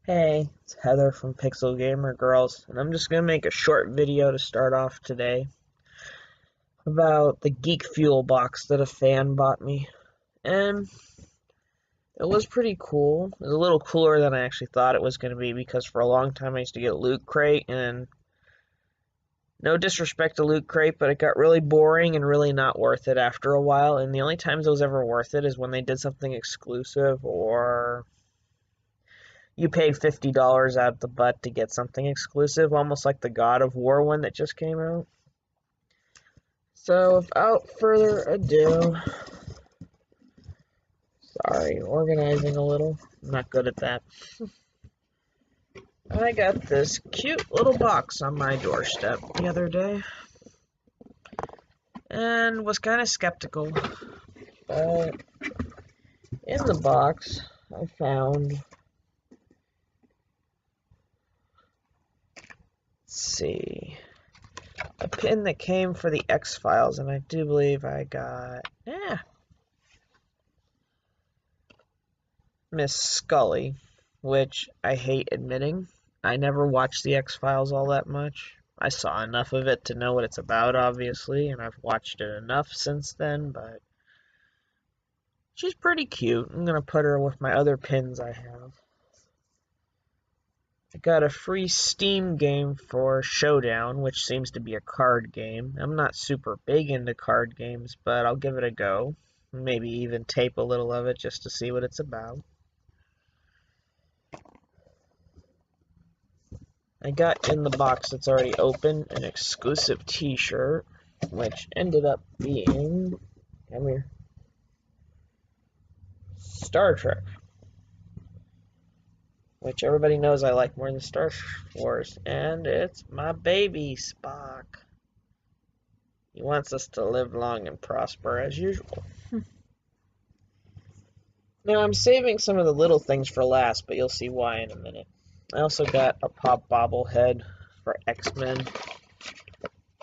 Hey, it's Heather from Pixel Gamer Girls, and I'm just gonna make a short video to start off today about the GreekFuel box that a fan bought me. And it was pretty cool. It was a little cooler than I actually thought it was gonna be because for a long time I used to get Loot Crate, and no disrespect to Loot Crate, but it got really boring and really not worth it after a while, and the only times it was ever worth it is when they did something exclusive or you paid $50 out the butt to get something exclusive, almost like the God of War one that just came out. So, without further ado, sorry, organizing a little. I'm not good at that. I got this cute little box on my doorstep the other day, and was kind of skeptical. But in the box, I found, let's see, a pin that came for the X-Files, and I do believe I got, Miss Scully, which I hate admitting. I never watched the X-Files all that much. I saw enough of it to know what it's about, obviously, and I've watched it enough since then, but she's pretty cute. I'm gonna put her with my other pins I have. I got a free Steam game for Showdown, which seems to be a card game. I'm not super big into card games, but I'll give it a go. Maybe even tape a little of it just to see what it's about. I got in the box that's already open an exclusive t-shirt, which ended up being, come here, Star Trek, which everybody knows I like more than Star Wars, and it's my baby Spock. He wants us to live long and prosper as usual. Now I'm saving some of the little things for last, but you'll see why in a minute. I also got a pop bobblehead for X-Men,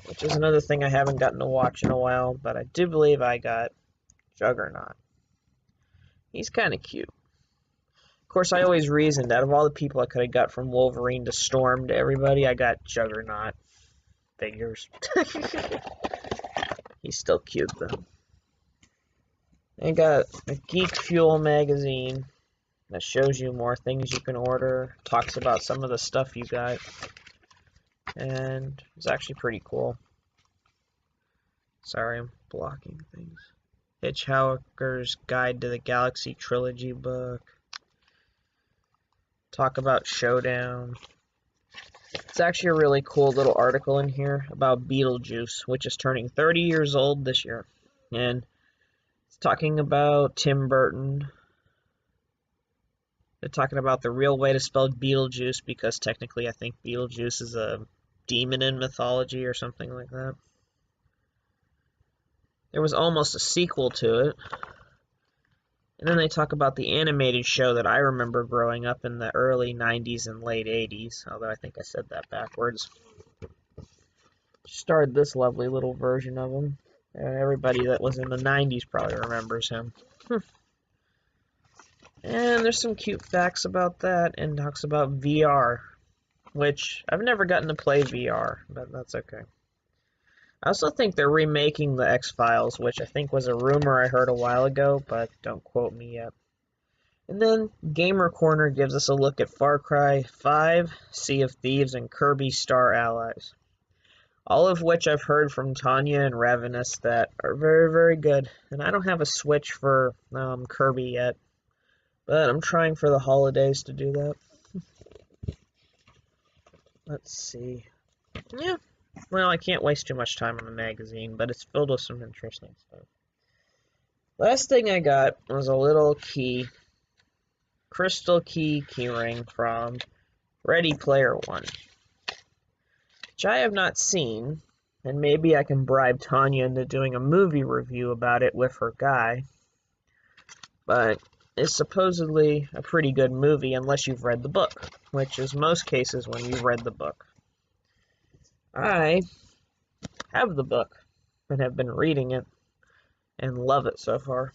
which is another thing I haven't gotten to watch in a while, but I do believe I got Juggernaut. He's kind of cute. Of course, I always reasoned, out of all the people I could have got from Wolverine to Storm to everybody, I got Juggernaut. Figures. He's still cute, though. I got a GreekFuel magazine that shows you more things you can order, talks about some of the stuff you got, and it's actually pretty cool. Sorry, I'm blocking things. Hitchhiker's Guide to the Galaxy trilogy book. Talk about Showdown. It's actually a really cool little article in here about Beetlejuice, which is turning 30 years old this year. And it's talking about Tim Burton. They're talking about the real way to spell Beetlejuice because technically I think Beetlejuice is a demon in mythology or something like that. There was almost a sequel to it. And then they talk about the animated show that I remember growing up in the early 90s and late 80s, although I think I said that backwards. Starred this lovely little version of him. Everybody that was in the 90s probably remembers him. And there's some cute facts about that, and talks about VR, which I've never gotten to play VR, but that's okay. I also think they're remaking the X-Files, which I think was a rumor I heard a while ago, but don't quote me yet. And then Gamer Corner gives us a look at Far Cry 5, Sea of Thieves, and Kirby Star Allies. All of which I've heard from Tanya and Ravenous that are very, very good. And I don't have a Switch for Kirby yet, but I'm trying for the holidays to do that. Let's see. Yeah. Well, I can't waste too much time on the magazine, but it's filled with some interesting stuff. Last thing I got was a little key, crystal key ring from Ready Player One, which I have not seen, and maybe I can bribe Tanya into doing a movie review about it with her guy, but it's supposedly a pretty good movie unless you've read the book, which is most cases when you've read the book. I have the book and have been reading it and love it so far.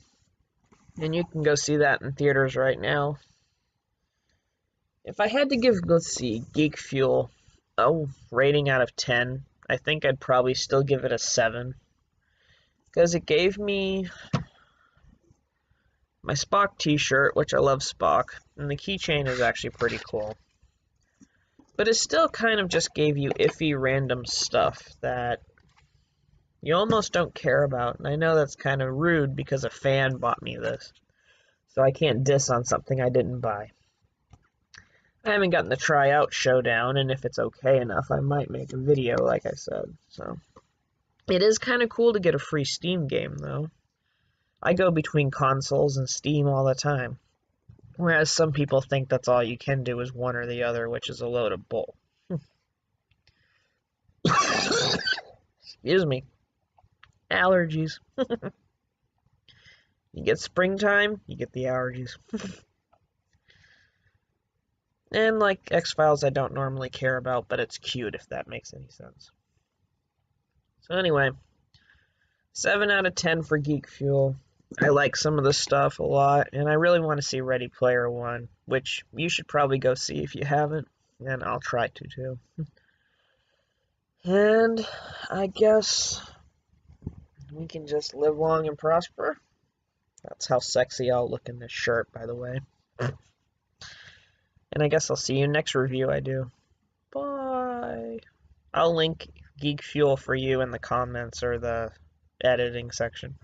And you can go see that in theaters right now. If I had to give, let's see, GreekFuel a rating out of 10, I think I'd probably still give it a 7. Because it gave me my Spock t-shirt, which I love Spock, and the keychain is actually pretty cool. But it still kind of just gave you iffy random stuff that you almost don't care about. And I know that's kind of rude because a fan bought me this. So I can't diss on something I didn't buy. I haven't gotten the try out Showdown, and if it's okay enough, I might make a video, like I said. So it is kind of cool to get a free Steam game, though. I go between consoles and Steam all the time. Whereas some people think that's all you can do is one or the other, which is a load of bull. Excuse me. Allergies. You get springtime, you get the allergies. And like X-Files, I don't normally care about, but it's cute if that makes any sense. So anyway, 7 out of 10 for GreekFuel. I like some of the stuff a lot, and I really want to see Ready Player One, which you should probably go see if you haven't, and I'll try to too. And I guess we can just live long and prosper. That's how sexy I'll look in this shirt, by the way. And I guess I'll see you next review I do. Bye. I'll link GreekFuel for you in the comments or the editing section.